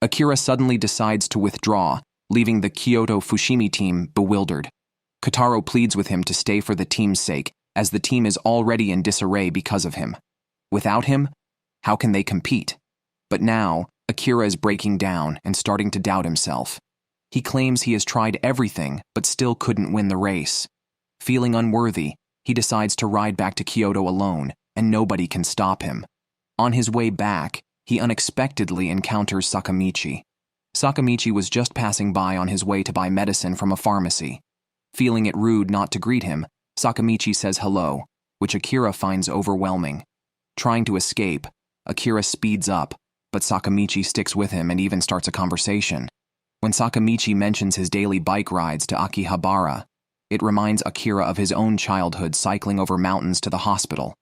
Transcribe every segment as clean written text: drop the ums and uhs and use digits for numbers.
Akira suddenly decides to withdraw, leaving the Kyoto Fushimi team bewildered. Kotaro pleads with him to stay for the team's sake, as the team is already in disarray because of him. Without him, how can they compete? But now, Akira is breaking down and starting to doubt himself. He claims he has tried everything but still couldn't win the race. Feeling unworthy, he decides to ride back to Kyoto alone, and nobody can stop him. On his way back, he unexpectedly encounters Sakamichi. Sakamichi was just passing by on his way to buy medicine from a pharmacy. Feeling it rude not to greet him, Sakamichi says hello, which Akira finds overwhelming. Trying to escape, Akira speeds up, but Sakamichi sticks with him and even starts a conversation. When Sakamichi mentions his daily bike rides to Akihabara, it reminds Akira of his own childhood cycling over mountains to the hospital.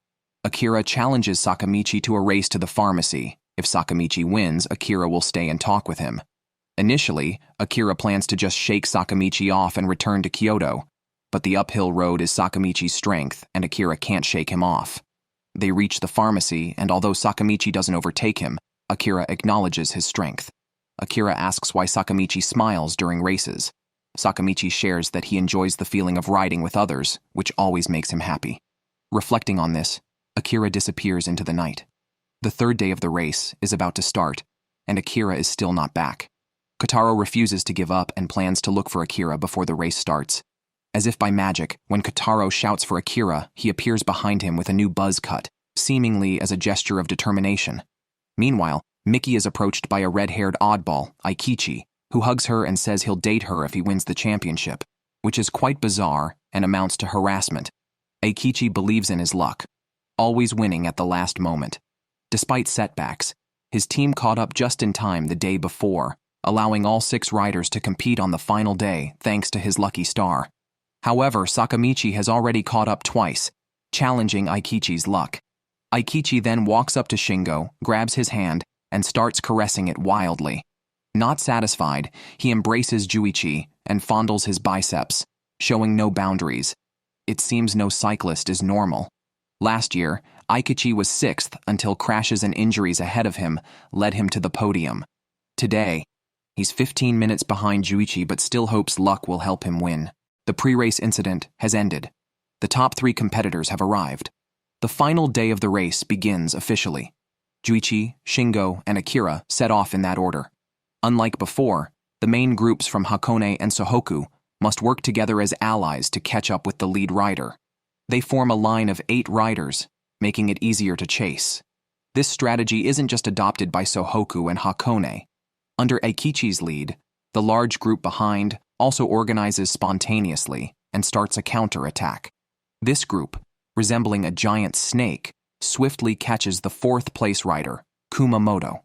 Akira challenges Sakamichi to a race to the pharmacy. If Sakamichi wins, Akira will stay and talk with him. Initially, Akira plans to just shake Sakamichi off and return to Kyoto, but the uphill road is Sakamichi's strength, and Akira can't shake him off. They reach the pharmacy, and although Sakamichi doesn't overtake him, Akira acknowledges his strength. Akira asks why Sakamichi smiles during races. Sakamichi shares that he enjoys the feeling of riding with others, which always makes him happy. Reflecting on this, Akira disappears into the night. The third day of the race is about to start, and Akira is still not back. Kotaro refuses to give up and plans to look for Akira before the race starts. As if by magic, when Kotaro shouts for Akira, he appears behind him with a new buzz cut, seemingly as a gesture of determination. Meanwhile, Miki is approached by a red-haired oddball, Aikichi, who hugs her and says he'll date her if he wins the championship, which is quite bizarre and amounts to harassment. Aikichi believes in his luck, always winning at the last moment. Despite setbacks, his team caught up just in time the day before, allowing all 6 riders to compete on the final day thanks to his lucky star. However, Sakamichi has already caught up twice, challenging Aikichi's luck. Aikichi then walks up to Shingo, grabs his hand, and starts caressing it wildly. Not satisfied, he embraces Juichi and fondles his biceps, showing no boundaries. It seems no cyclist is normal. Last year, Aikichi was 6th until crashes and injuries ahead of him led him to the podium. Today, he's 15 minutes behind Juichi but still hopes luck will help him win. The pre-race incident has ended. The top 3 competitors have arrived. The final day of the race begins officially. Juichi, Shingo, and Akira set off in that order. Unlike before, the main groups from Hakone and Sohoku must work together as allies to catch up with the lead rider. They form a line of 8 riders, making it easier to chase. This strategy isn't just adopted by Sohoku and Hakone. Under Aikichi's lead, the large group behind also organizes spontaneously and starts a counter-attack. This group, resembling a giant snake, swiftly catches the 4th-place rider, Kumamoto.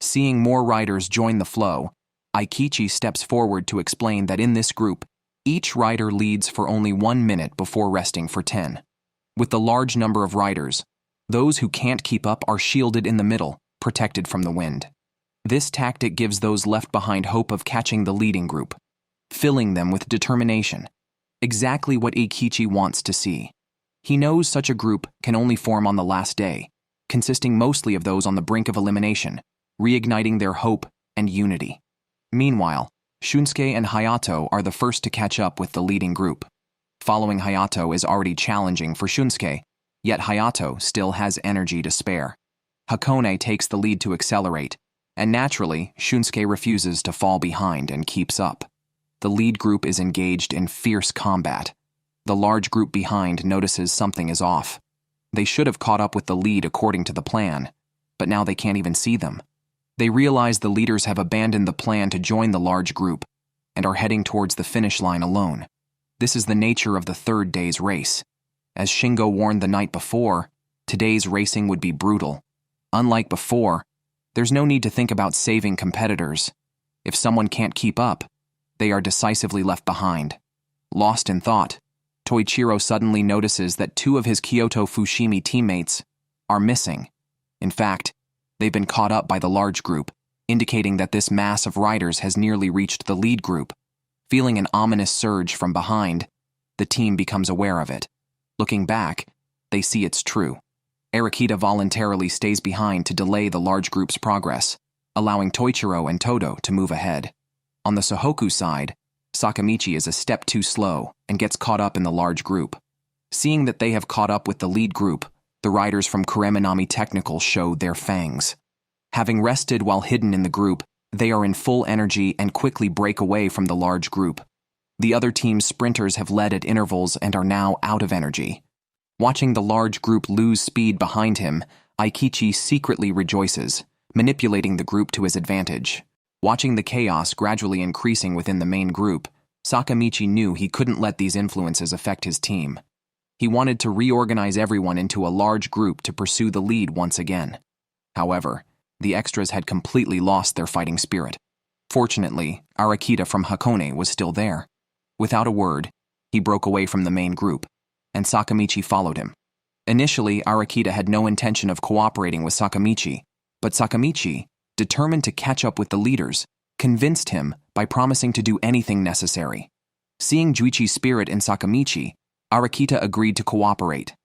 Seeing more riders join the flow, Aikichi steps forward to explain that in this group, each rider leads for only 1 minute before resting for 10. With the large number of riders, those who can't keep up are shielded in the middle, protected from the wind. This tactic gives those left behind hope of catching the leading group, filling them with determination. Exactly what Aikichi wants to see. He knows such a group can only form on the last day, consisting mostly of those on the brink of elimination, reigniting their hope and unity. Meanwhile, Shunsuke and Hayato are the first to catch up with the leading group. Following Hayato is already challenging for Shunsuke, yet Hayato still has energy to spare. Hakone takes the lead to accelerate, and naturally, Shunsuke refuses to fall behind and keeps up. The lead group is engaged in fierce combat. The large group behind notices something is off. They should have caught up with the lead according to the plan, but now they can't even see them. They realize the leaders have abandoned the plan to join the large group and are heading towards the finish line alone. This is the nature of the third day's race. As Shingo warned the night before, today's racing would be brutal. Unlike before, there's no need to think about saving competitors. If someone can't keep up, they are decisively left behind. Lost in thought, Toichiro suddenly notices that 2 of his Kyoto Fushimi teammates are missing. In fact, they've been caught up by the large group, indicating that this mass of riders has nearly reached the lead group. Feeling an ominous surge from behind, the team becomes aware of it. Looking back, they see it's true. Arakita voluntarily stays behind to delay the large group's progress, allowing Toichiro and Todo to move ahead. On the Sohoku side, Sakamichi is a step too slow and gets caught up in the large group. Seeing that they have caught up with the lead group, the riders from Kureminami Technical show their fangs. Having rested while hidden in the group, they are in full energy and quickly break away from the large group. The other team's sprinters have led at intervals and are now out of energy. Watching the large group lose speed behind him, Aikichi secretly rejoices, manipulating the group to his advantage. Watching the chaos gradually increasing within the main group, Sakamichi knew he couldn't let these influences affect his team. He wanted to reorganize everyone into a large group to pursue the lead once again. However, the extras had completely lost their fighting spirit. Fortunately, Arakita from Hakone was still there. Without a word, he broke away from the main group, and Sakamichi followed him. Initially, Arakita had no intention of cooperating with Sakamichi, but Sakamichi, determined to catch up with the leaders, convinced him by promising to do anything necessary. Seeing Juichi's spirit in Sakamichi, Arakita agreed to cooperate.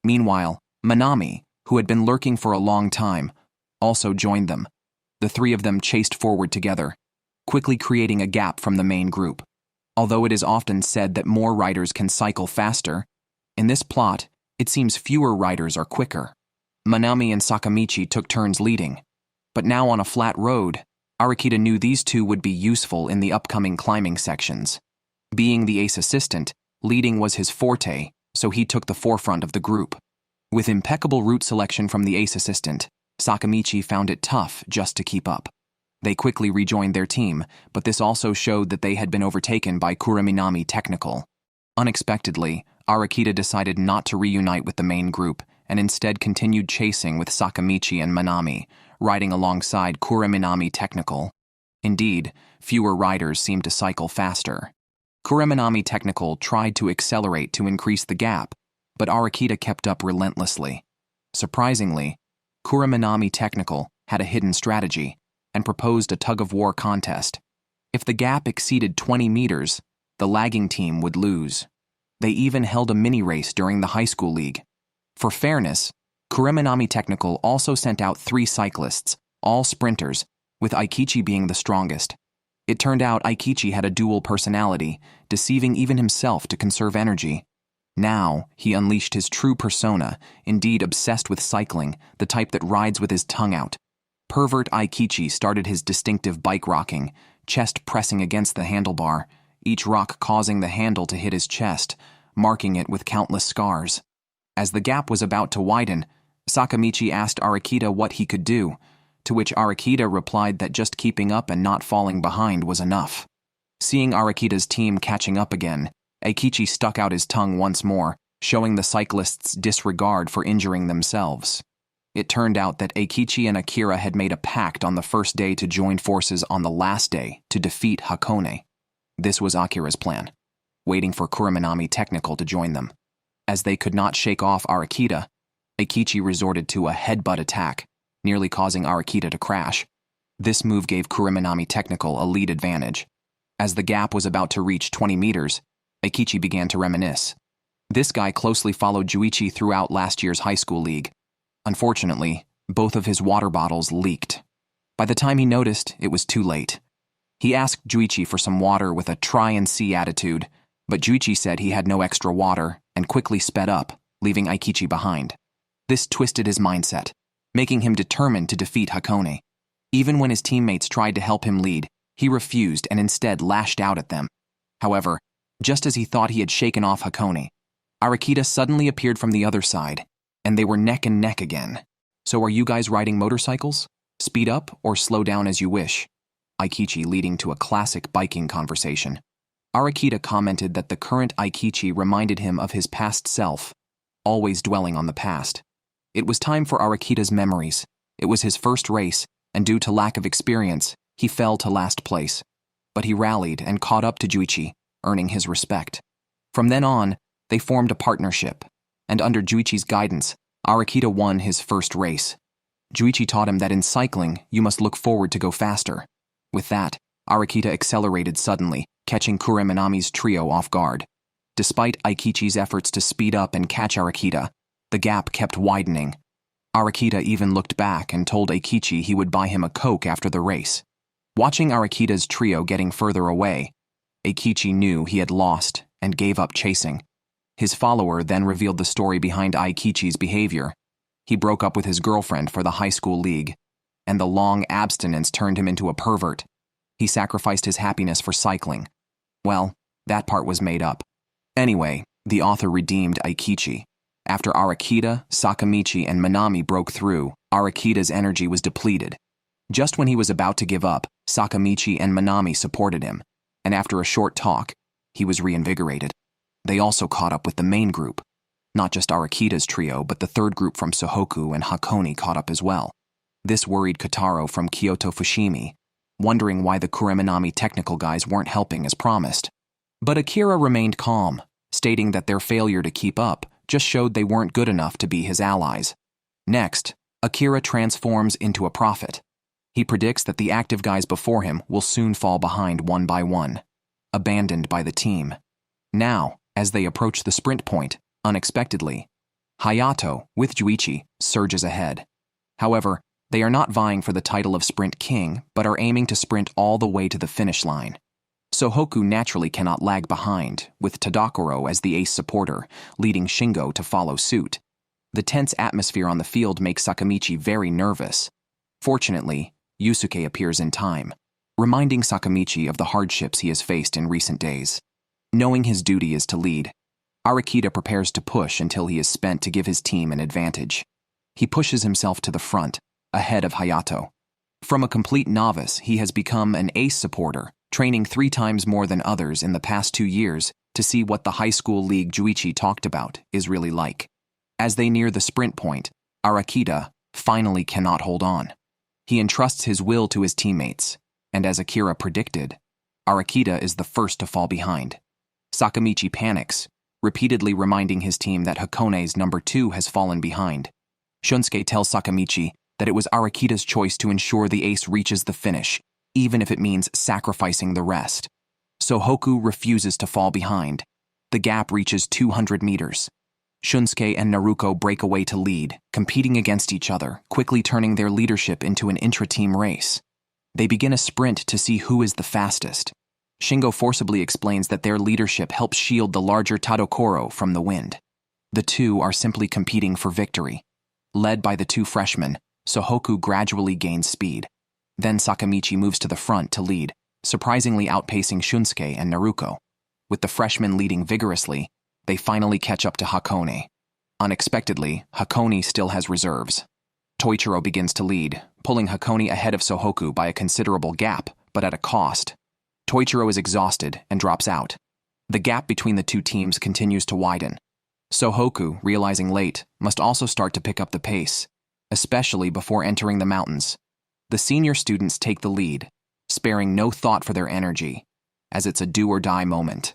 Meanwhile, Manami, who had been lurking for a long time, also joined them. The three of them chased forward together, quickly creating a gap from the main group. Although it is often said that more riders can cycle faster, in this plot, it seems fewer riders are quicker. Manami and Sakamichi took turns leading, but now on a flat road, Arakita knew these two would be useful in the upcoming climbing sections. Being the ace assistant, leading was his forte, so he took the forefront of the group. With impeccable route selection from the ace assistant, Sakamichi found it tough just to keep up. They quickly rejoined their team, but this also showed that they had been overtaken by Kureminami Technical. Unexpectedly, Arakita decided not to reunite with the main group and instead continued chasing with Sakamichi and Manami, riding alongside Kureminami Technical. Indeed, fewer riders seemed to cycle faster. Kureminami Technical tried to accelerate to increase the gap, but Arakita kept up relentlessly. Surprisingly, Kureminami Technical had a hidden strategy and proposed a tug-of-war contest. If the gap exceeded 20 meters, the lagging team would lose. They even held a mini-race during the high school league. For fairness, Kureminami Technical also sent out 3 cyclists, all sprinters, with Aikichi being the strongest. It turned out Aikichi had a dual personality, deceiving even himself to conserve energy. Now, he unleashed his true persona, indeed obsessed with cycling, the type that rides with his tongue out. Pervert Aikichi started his distinctive bike rocking, chest pressing against the handlebar, each rock causing the handle to hit his chest, marking it with countless scars. As the gap was about to widen, Sakamichi asked Arakita what he could do, to which Arakita replied that just keeping up and not falling behind was enough. Seeing Arakita's team catching up again, Aikichi stuck out his tongue once more, showing the cyclists' disregard for injuring themselves. It turned out that Aikichi and Akira had made a pact on the first day to join forces on the last day to defeat Hakone. This was Akira's plan, waiting for Kureminami Technical to join them. As they could not shake off Arakita, Aikichi resorted to a headbutt attack, nearly causing Arakita to crash. This move gave Kureminami Technical a lead advantage. As the gap was about to reach 20 meters, Aikichi began to reminisce. This guy closely followed Juichi throughout last year's high school league. Unfortunately, both of his water bottles leaked. By the time he noticed, it was too late. He asked Juichi for some water with a try-and-see attitude, but Juichi said he had no extra water and quickly sped up, leaving Aikichi behind. This twisted his mindset, making him determined to defeat Hakone. Even when his teammates tried to help him lead, he refused and instead lashed out at them. However, just as he thought he had shaken off Hakone, Arakita suddenly appeared from the other side, and they were neck and neck again. So are you guys riding motorcycles? Speed up or slow down as you wish. Aikichi leading to a classic biking conversation. Arakita commented that the current Aikichi reminded him of his past self, always dwelling on the past. It was time for Arakita's memories. It was his first race, and due to lack of experience, he fell to last place. But he rallied and caught up to Juichi, earning his respect. From then on, they formed a partnership, and under Juichi's guidance, Arakita won his first race. Juichi taught him that in cycling, you must look forward to go faster. With that, Arakita accelerated suddenly, catching Kureminami's trio off guard. Despite Aikichi's efforts to speed up and catch Arakita, the gap kept widening. Arakita even looked back and told Eikichi he would buy him a Coke after the race. Watching Arakita's trio getting further away, Eikichi knew he had lost and gave up chasing. His follower then revealed the story behind Eikichi's behavior. He broke up with his girlfriend for the high school league, and the long abstinence turned him into a pervert. He sacrificed his happiness for cycling. Well, that part was made up. Anyway, the author redeemed Eikichi. After Arakita, Sakamichi, and Minami broke through, Arakita's energy was depleted. Just when he was about to give up, Sakamichi and Minami supported him, and after a short talk, he was reinvigorated. They also caught up with the main group. Not just Arakita's trio, but the third group from Sohoku and Hakone caught up as well. This worried Kotaro from Kyoto Fushimi, wondering why the Kureminami technical guys weren't helping as promised. But Akira remained calm, stating that their failure to keep up just showed they weren't good enough to be his allies. Next, Akira transforms into a prophet. He predicts that the active guys before him will soon fall behind one by one, abandoned by the team. Now, as they approach the sprint point, unexpectedly, Hayato, with Juichi, surges ahead. However, they are not vying for the title of Sprint King, but are aiming to sprint all the way to the finish line. Sohoku naturally cannot lag behind, with Tadakoro as the ace supporter, leading Shingo to follow suit. The tense atmosphere on the field makes Sakamichi very nervous. Fortunately, Yusuke appears in time, reminding Sakamichi of the hardships he has faced in recent days. Knowing his duty is to lead, Arakita prepares to push until he is spent to give his team an advantage. He pushes himself to the front, ahead of Hayato. From a complete novice, he has become an ace supporter, training 3 times more than others in the past 2 years to see what the high school league Juichi talked about is really like. As they near the sprint point, Arakita finally cannot hold on. He entrusts his will to his teammates, and as Akira predicted, Arakita is the first to fall behind. Sakamichi panics, repeatedly reminding his team that Hakone's number 2 has fallen behind. Shunsuke tells Sakamichi that it was Arakita's choice to ensure the ace reaches the finish, even if it means sacrificing the rest. Sohoku refuses to fall behind. The gap reaches 200 meters. Shunsuke and Naruko break away to lead, competing against each other, quickly turning their leadership into an intra-team race. They begin a sprint to see who is the fastest. Shingo forcibly explains that their leadership helps shield the larger Tadokoro from the wind. The two are simply competing for victory. Led by the 2 freshmen, Sohoku gradually gains speed. Then Sakamichi moves to the front to lead, surprisingly outpacing Shunsuke and Naruko. With the freshmen leading vigorously, they finally catch up to Hakone. Unexpectedly, Hakone still has reserves. Toichiro begins to lead, pulling Hakone ahead of Sohoku by a considerable gap, but at a cost. Toichiro is exhausted and drops out. The gap between the 2 teams continues to widen. Sohoku, realizing late, must also start to pick up the pace, especially before entering the mountains. The senior students take the lead, sparing no thought for their energy, as it's a do-or-die moment.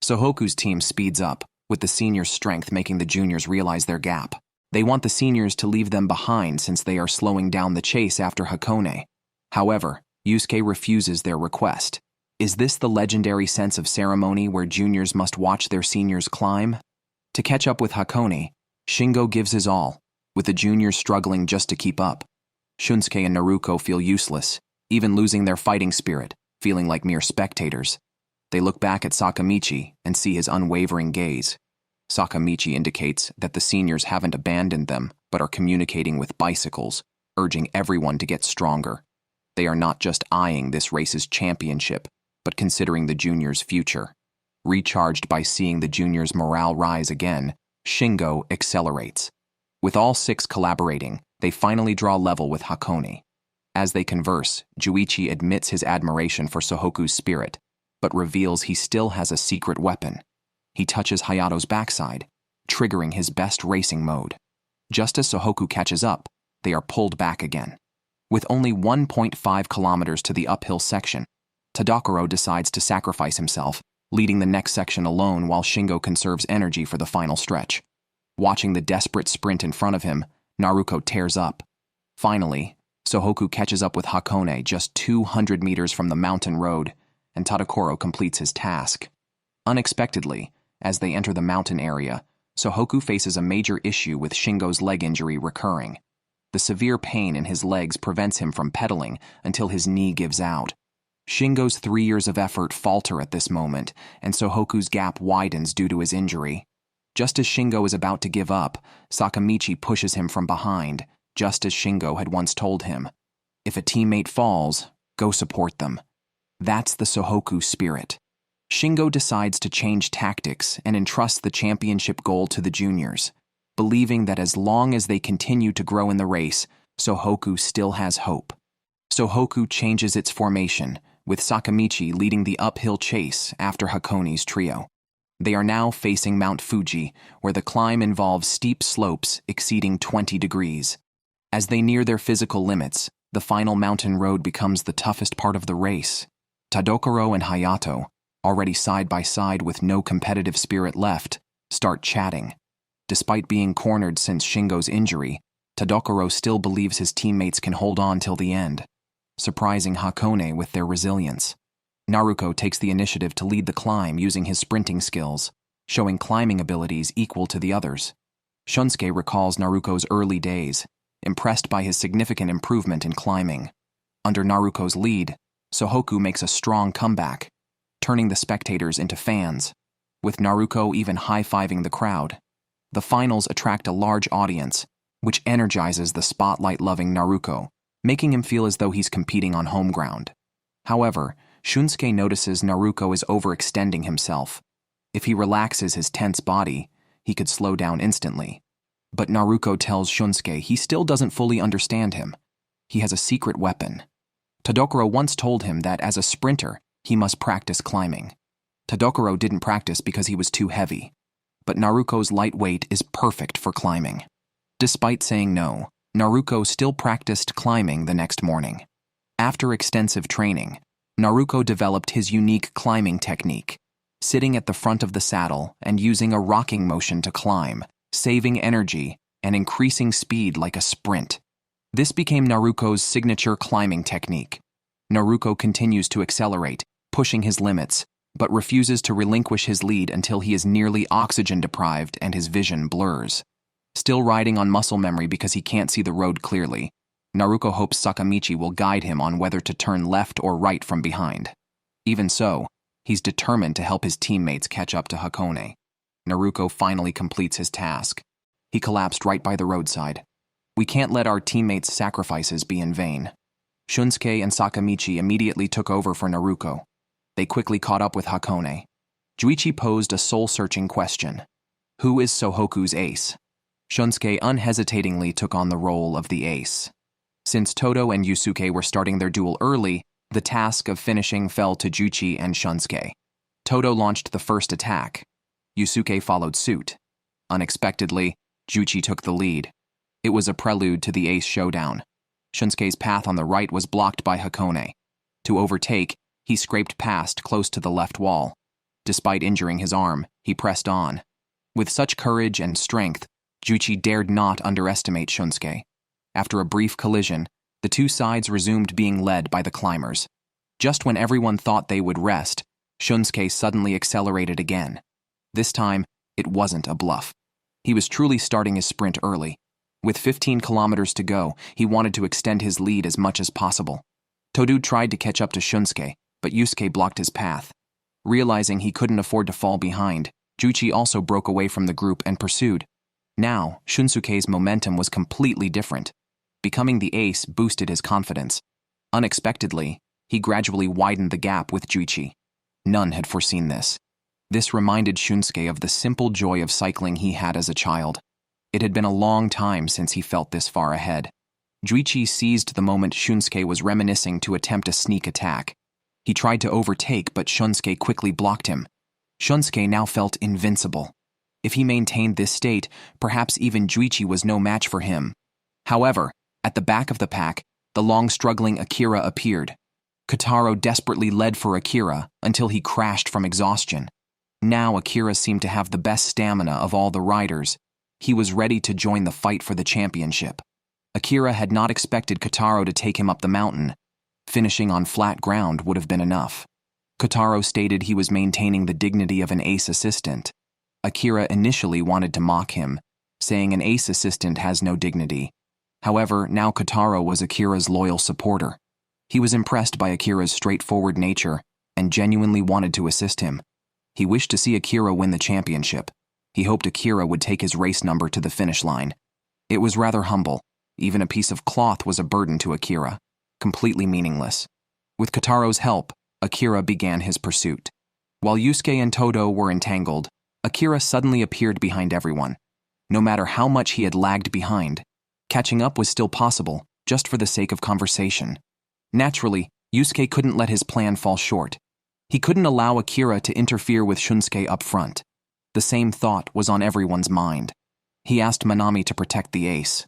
Sohoku's team speeds up, with the seniors' strength making the juniors realize their gap. They want the seniors to leave them behind since they are slowing down the chase after Hakone. However, Yusuke refuses their request. Is this the legendary sense of ceremony where juniors must watch their seniors climb? To catch up with Hakone, Shingo gives his all, with the juniors struggling just to keep up. Shunsuke and Naruko feel useless, even losing their fighting spirit, feeling like mere spectators. They look back at Sakamichi and see his unwavering gaze. Sakamichi indicates that the seniors haven't abandoned them, but are communicating with bicycles, urging everyone to get stronger. They are not just eyeing this race's championship, but considering the juniors' future. Recharged by seeing the juniors' morale rise again, Shingo accelerates. With all 6 collaborating, they finally draw level with Hakone. As they converse, Juichi admits his admiration for Sohoku's spirit, but reveals he still has a secret weapon. He touches Hayato's backside, triggering his best racing mode. Just as Sohoku catches up, they are pulled back again. With only 1.5 kilometers to the uphill section, Tadakoro decides to sacrifice himself, leading the next section alone while Shingo conserves energy for the final stretch. Watching the desperate sprint in front of him, Naruko tears up. Finally, Sohoku catches up with Hakone just 200 meters from the mountain road, and Tadakoro completes his task. Unexpectedly, as they enter the mountain area, Sohoku faces a major issue with Shingo's leg injury recurring. The severe pain in his legs prevents him from pedaling until his knee gives out. Shingo's 3 years of effort falter at this moment, and Sohoku's gap widens due to his injury. Just as Shingo is about to give up, Sakamichi pushes him from behind, just as Shingo had once told him. If a teammate falls, go support them. That's the Sohoku spirit. Shingo decides to change tactics and entrusts the championship goal to the juniors, believing that as long as they continue to grow in the race, Sohoku still has hope. Sohoku changes its formation, with Sakamichi leading the uphill chase after Hakone's trio. They are now facing Mount Fuji, where the climb involves steep slopes exceeding 20 degrees. As they near their physical limits, the final mountain road becomes the toughest part of the race. Tadokoro and Hayato, already side by side with no competitive spirit left, start chatting. Despite being cornered since Shingo's injury, Tadokoro still believes his teammates can hold on till the end, surprising Hakone with their resilience. Naruko takes the initiative to lead the climb using his sprinting skills, showing climbing abilities equal to the others. Shunsuke recalls Naruko's early days, impressed by his significant improvement in climbing. Under Naruko's lead, Sohoku makes a strong comeback, turning the spectators into fans, with Naruko even high-fiving the crowd. The finals attract a large audience, which energizes the spotlight-loving Naruko, making him feel as though he's competing on home ground. However, Shunsuke notices Naruko is overextending himself. If he relaxes his tense body, he could slow down instantly. But Naruko tells Shunsuke he still doesn't fully understand him. He has a secret weapon. Tadokoro once told him that as a sprinter, he must practice climbing. Tadokoro didn't practice because he was too heavy, but Naruko's light weight is perfect for climbing. Despite saying no, Naruko still practiced climbing the next morning. After extensive training, Naruko developed his unique climbing technique, sitting at the front of the saddle and using a rocking motion to climb, saving energy and increasing speed like a sprint. This became Naruko's signature climbing technique. Naruko continues to accelerate, pushing his limits, but refuses to relinquish his lead until he is nearly oxygen deprived and his vision blurs. Still riding on muscle memory because he can't see the road clearly, Naruko hopes Sakamichi will guide him on whether to turn left or right from behind. Even so, he's determined to help his teammates catch up to Hakone. Naruko finally completes his task. He collapsed right by the roadside. We can't let our teammates' sacrifices be in vain. Shunsuke and Sakamichi immediately took over for Naruko. They quickly caught up with Hakone. Juichi posed a soul-searching question. Who is Sohoku's ace? Shunsuke unhesitatingly took on the role of the ace. Since Todo and Yusuke were starting their duel early, the task of finishing fell to Juichi and Shunsuke. Todo launched the first attack. Yusuke followed suit. Unexpectedly, Juichi took the lead. It was a prelude to the ace showdown. Shunsuke's path on the right was blocked by Hakone. To overtake, he scraped past close to the left wall. Despite injuring his arm, he pressed on. With such courage and strength, Juichi dared not underestimate Shunsuke. After a brief collision, the two sides resumed being led by the climbers. Just when everyone thought they would rest, Shunsuke suddenly accelerated again. This time, it wasn't a bluff. He was truly starting his sprint early. With 15 kilometers to go, he wanted to extend his lead as much as possible. Todo tried to catch up to Shunsuke, but Yusuke blocked his path. Realizing he couldn't afford to fall behind, Juichi also broke away from the group and pursued. Now, Shunsuke's momentum was completely different. Becoming the ace boosted his confidence. Unexpectedly, he gradually widened the gap with Juichi. None had foreseen this. This reminded Shunsuke of the simple joy of cycling he had as a child. It had been a long time since he felt this far ahead. Juichi seized the moment Shunsuke was reminiscing to attempt a sneak attack. He tried to overtake, but Shunsuke quickly blocked him. Shunsuke now felt invincible. If he maintained this state, perhaps even Juichi was no match for him. However, at the back of the pack, the long-struggling Akira appeared. Kotaro desperately led for Akira until he crashed from exhaustion. Now Akira seemed to have the best stamina of all the riders. He was ready to join the fight for the championship. Akira had not expected Kotaro to take him up the mountain. Finishing on flat ground would have been enough. Kotaro stated he was maintaining the dignity of an ace assistant. Akira initially wanted to mock him, saying an ace assistant has no dignity. However, now Kotaro was Akira's loyal supporter. He was impressed by Akira's straightforward nature and genuinely wanted to assist him. He wished to see Akira win the championship. He hoped Akira would take his race number to the finish line. It was rather humble. Even a piece of cloth was a burden to Akira, completely meaningless. With Kotaro's help, Akira began his pursuit. While Yusuke and Todo were entangled, Akira suddenly appeared behind everyone. No matter how much he had lagged behind, catching up was still possible, just for the sake of conversation. Naturally, Yusuke couldn't let his plan fall short. He couldn't allow Akira to interfere with Shunsuke up front. The same thought was on everyone's mind. He asked Manami to protect the ace.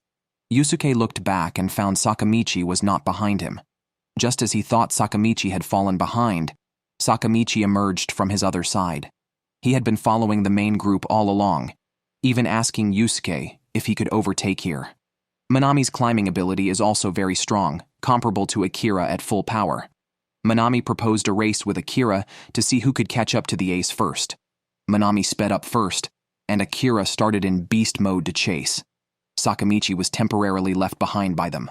Yusuke looked back and found Sakamichi was not behind him. Just as he thought Sakamichi had fallen behind, Sakamichi emerged from his other side. He had been following the main group all along, even asking Yusuke if he could overtake here. Manami's climbing ability is also very strong, comparable to Akira at full power. Manami proposed a race with Akira to see who could catch up to the ace first. Manami sped up first, and Akira started in beast mode to chase. Sakamichi was temporarily left behind by them.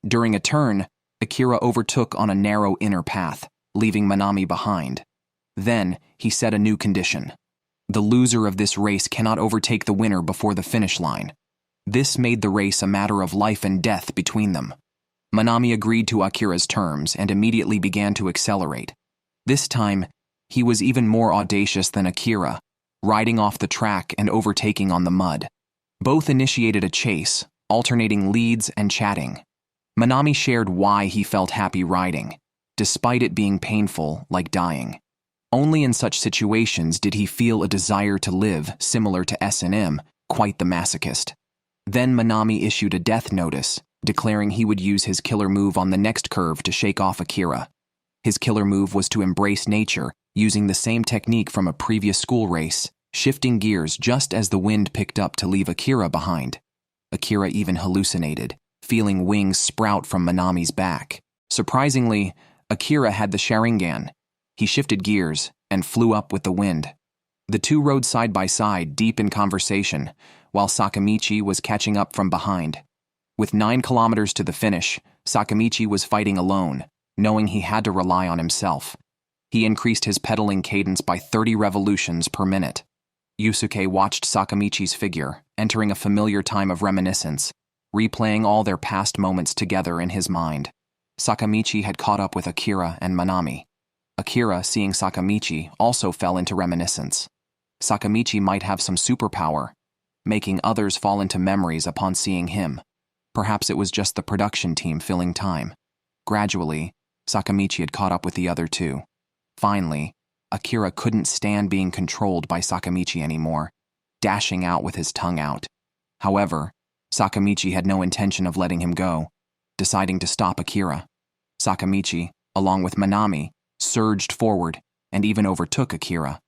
During a turn, Akira overtook on a narrow inner path, leaving Manami behind. Then, he set a new condition. The loser of this race cannot overtake the winner before the finish line. This made the race a matter of life and death between them. Manami agreed to Akira's terms and immediately began to accelerate. This time, he was even more audacious than Akira, riding off the track and overtaking on the mud. Both initiated a chase, alternating leads and chatting. Manami shared why he felt happy riding, despite it being painful, like dying. Only in such situations did he feel a desire to live, similar to S&M, quite the masochist. Then Manami issued a death notice, declaring he would use his killer move on the next curve to shake off Akira. His killer move was to embrace nature, using the same technique from a previous school race, shifting gears just as the wind picked up to leave Akira behind. Akira even hallucinated, feeling wings sprout from Manami's back. Surprisingly, Akira had the Sharingan. He shifted gears and flew up with the wind. The two rode side by side, deep in conversation, while Sakamichi was catching up from behind. With 9 kilometers to the finish, Sakamichi was fighting alone, knowing he had to rely on himself. He increased his pedaling cadence by 30 revolutions per minute. Yusuke watched Sakamichi's figure, entering a familiar time of reminiscence, replaying all their past moments together in his mind. Sakamichi had caught up with Akira and Manami. Akira, seeing Sakamichi, also fell into reminiscence. Sakamichi might have some superpower, making others fall into memories upon seeing him. Perhaps it was just the production team filling time. Gradually, Sakamichi had caught up with the other two. Finally, Akira couldn't stand being controlled by Sakamichi anymore, dashing out with his tongue out. However, Sakamichi had no intention of letting him go, deciding to stop Akira. Sakamichi, along with Manami, surged forward and even overtook Akira.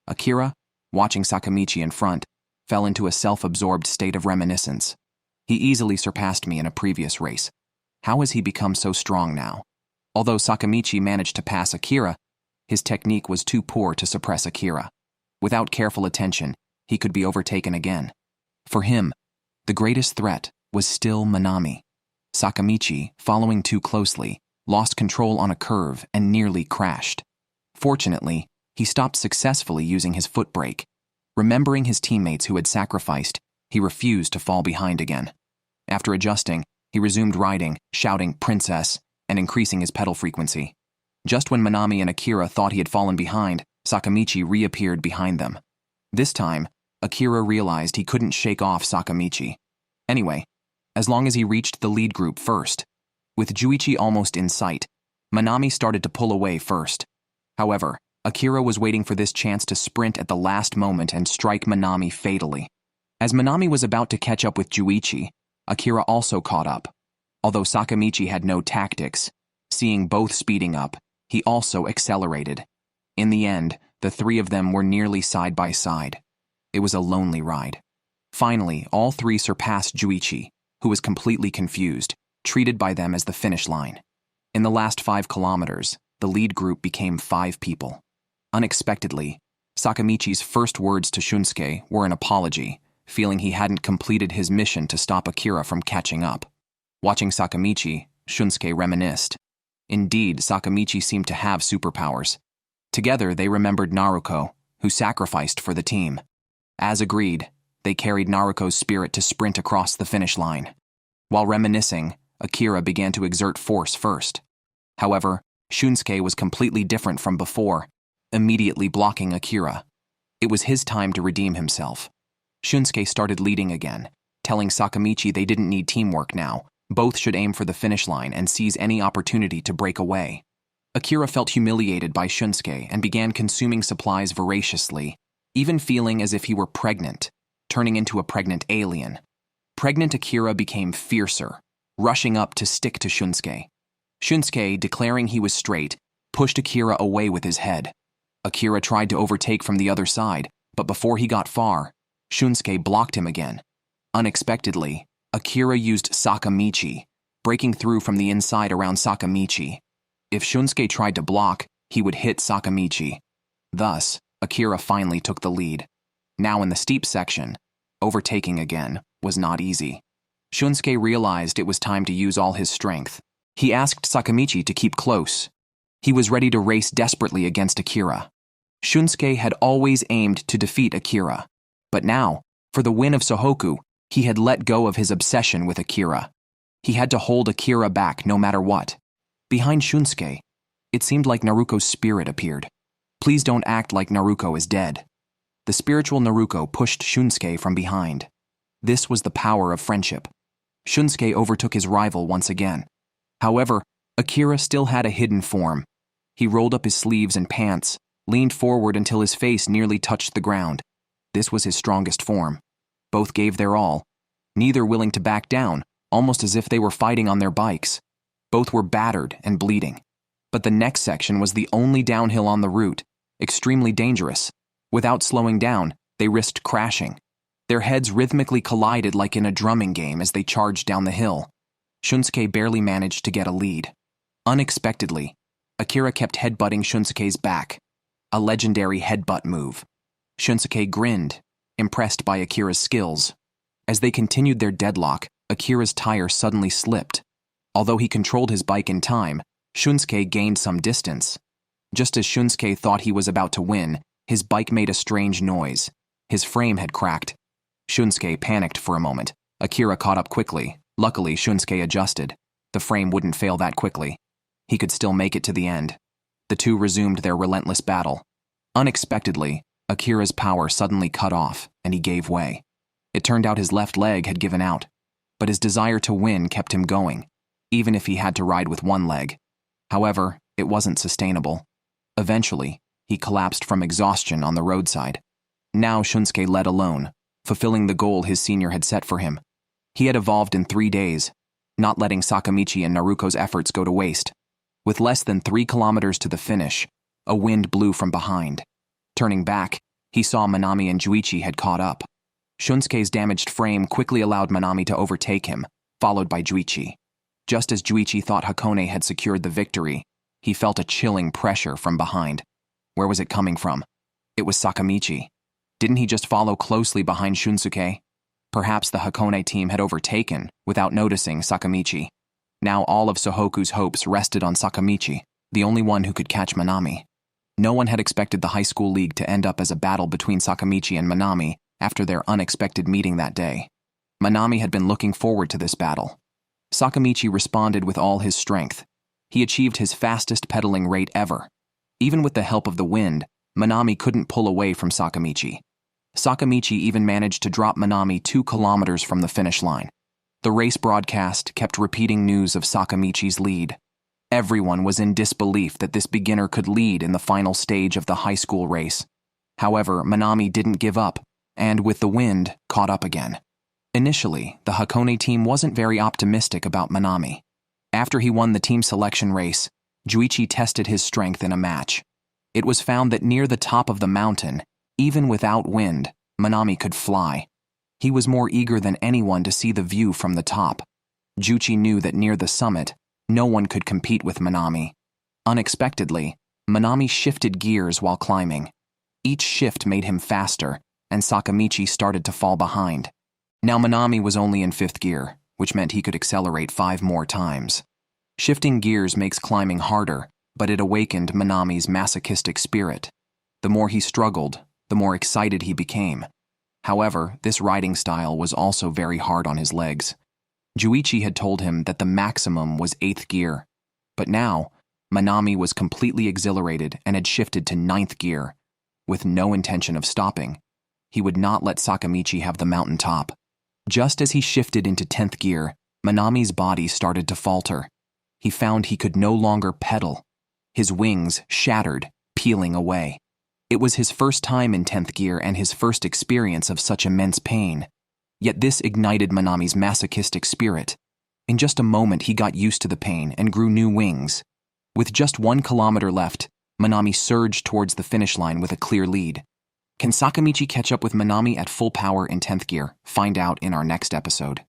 Akira, watching Sakamichi in front, fell into a self-absorbed state of reminiscence. He easily surpassed me in a previous race. How has he become so strong now? Although Sakamichi managed to pass Akira, his technique was too poor to suppress Akira. Without careful attention, he could be overtaken again. For him, the greatest threat was still Manami. Sakamichi, following too closely, lost control on a curve and nearly crashed. Fortunately, he stopped successfully using his foot brake. Remembering his teammates who had sacrificed, he refused to fall behind again. After adjusting, he resumed riding, shouting "Princess," and increasing his pedal frequency. Just when Manami and Akira thought he had fallen behind, Sakamichi reappeared behind them. This time, Akira realized he couldn't shake off Sakamichi. Anyway, as long as he reached the lead group first. With Juichi almost in sight, Manami started to pull away first. However, Akira was waiting for this chance to sprint at the last moment and strike Manami fatally. As Manami was about to catch up with Juichi, Akira also caught up. Although Sakamichi had no tactics, seeing both speeding up, he also accelerated. In the end, the three of them were nearly side by side. It was a lonely ride. Finally, all three surpassed Juichi, who was completely confused, treated by them as the finish line. In the last 5 kilometers, the lead group became 5 people. Unexpectedly, Sakamichi's first words to Shunsuke were an apology, feeling he hadn't completed his mission to stop Akira from catching up. Watching Sakamichi, Shunsuke reminisced. Indeed, Sakamichi seemed to have superpowers. Together, they remembered Naruko, who sacrificed for the team. As agreed, they carried Naruko's spirit to sprint across the finish line. While reminiscing, Akira began to exert force first. However, Shunsuke was completely different from before, immediately blocking Akira. It was his time to redeem himself. Shunsuke started leading again, telling Sakamichi they didn't need teamwork now. Both should aim for the finish line and seize any opportunity to break away. Akira felt humiliated by Shunsuke and began consuming supplies voraciously, even feeling as if he were pregnant, turning into a pregnant alien. Pregnant Akira became fiercer, rushing up to stick to Shunsuke. Shunsuke, declaring he was straight, pushed Akira away with his head. Akira tried to overtake from the other side, but before he got far, Shunsuke blocked him again. Unexpectedly, Akira used Sakamichi, breaking through from the inside around Sakamichi. If Shunsuke tried to block, he would hit Sakamichi. Thus, Akira finally took the lead. Now in the steep section, overtaking again was not easy. Shunsuke realized it was time to use all his strength. He asked Sakamichi to keep close. He was ready to race desperately against Akira. Shunsuke had always aimed to defeat Akira, but now, for the win of Sohoku, he had let go of his obsession with Akira. He had to hold Akira back no matter what. Behind Shunsuke, it seemed like Naruko's spirit appeared. Please don't act like Naruko is dead. The spiritual Naruko pushed Shunsuke from behind. This was the power of friendship. Shunsuke overtook his rival once again. However, Akira still had a hidden form. He rolled up his sleeves and pants, leaned forward until his face nearly touched the ground. This was his strongest form. Both gave their all, neither willing to back down, almost as if they were fighting on their bikes. Both were battered and bleeding. But the next section was the only downhill on the route, extremely dangerous. Without slowing down, they risked crashing. Their heads rhythmically collided like in a drumming game as they charged down the hill. Shunsuke barely managed to get a lead. Unexpectedly, Akira kept headbutting Shunsuke's back, a legendary headbutt move. Shunsuke grinned, impressed by Akira's skills. As they continued their deadlock, Akira's tire suddenly slipped. Although he controlled his bike in time, Shunsuke gained some distance. Just as Shunsuke thought he was about to win, his bike made a strange noise. His frame had cracked. Shunsuke panicked for a moment. Akira caught up quickly. Luckily, Shunsuke adjusted. The frame wouldn't fail that quickly. He could still make it to the end. The two resumed their relentless battle. Unexpectedly, Akira's power suddenly cut off, and he gave way. It turned out his left leg had given out, but his desire to win kept him going, even if he had to ride with one leg. However, it wasn't sustainable. Eventually, he collapsed from exhaustion on the roadside. Now Shunsuke led alone, fulfilling the goal his senior had set for him. He had evolved in 3 days, not letting Sakamichi and Naruko's efforts go to waste. With less than 3 kilometers to the finish, a wind blew from behind. Turning back, he saw Manami and Juichi had caught up. Shunsuke's damaged frame quickly allowed Manami to overtake him, followed by Juichi. Just as Juichi thought Hakone had secured the victory, he felt a chilling pressure from behind. Where was it coming from? It was Sakamichi. Didn't he just follow closely behind Shunsuke? Perhaps the Hakone team had overtaken without noticing Sakamichi. Now all of Sohoku's hopes rested on Sakamichi, the only one who could catch Manami. No one had expected the high school league to end up as a battle between Sakamichi and Manami after their unexpected meeting that day. Manami had been looking forward to this battle. Sakamichi responded with all his strength. He achieved his fastest pedaling rate ever. Even with the help of the wind, Manami couldn't pull away from Sakamichi. Sakamichi even managed to drop Manami 2 kilometers from the finish line. The race broadcast kept repeating news of Sakamichi's lead. Everyone was in disbelief that this beginner could lead in the final stage of the high school race. However, Manami didn't give up, and with the wind, caught up again. Initially, the Hakone team wasn't very optimistic about Manami. After he won the team selection race, Juichi tested his strength in a match. It was found that near the top of the mountain, even without wind, Manami could fly. He was more eager than anyone to see the view from the top. Juichi knew that near the summit, no one could compete with Manami. Unexpectedly, Manami shifted gears while climbing. Each shift made him faster, and Sakamichi started to fall behind. Now Manami was only in 5th gear, which meant he could accelerate 5 more times. Shifting gears makes climbing harder, but it awakened Manami's masochistic spirit. The more he struggled, the more excited he became. However, this riding style was also very hard on his legs. Juichi had told him that the maximum was 8th gear, but now, Manami was completely exhilarated and had shifted to 9th gear, with no intention of stopping. He would not let Sakamichi have the mountaintop. Just as he shifted into 10th gear, Manami's body started to falter. He found he could no longer pedal. His wings shattered, peeling away. It was his first time in 10th gear and his first experience of such immense pain. Yet this ignited Manami's masochistic spirit. In just a moment he got used to the pain and grew new wings. With just 1 kilometer left, Manami surged towards the finish line with a clear lead. Can Sakamichi catch up with Manami at full power in 10th gear? Find out in our next episode.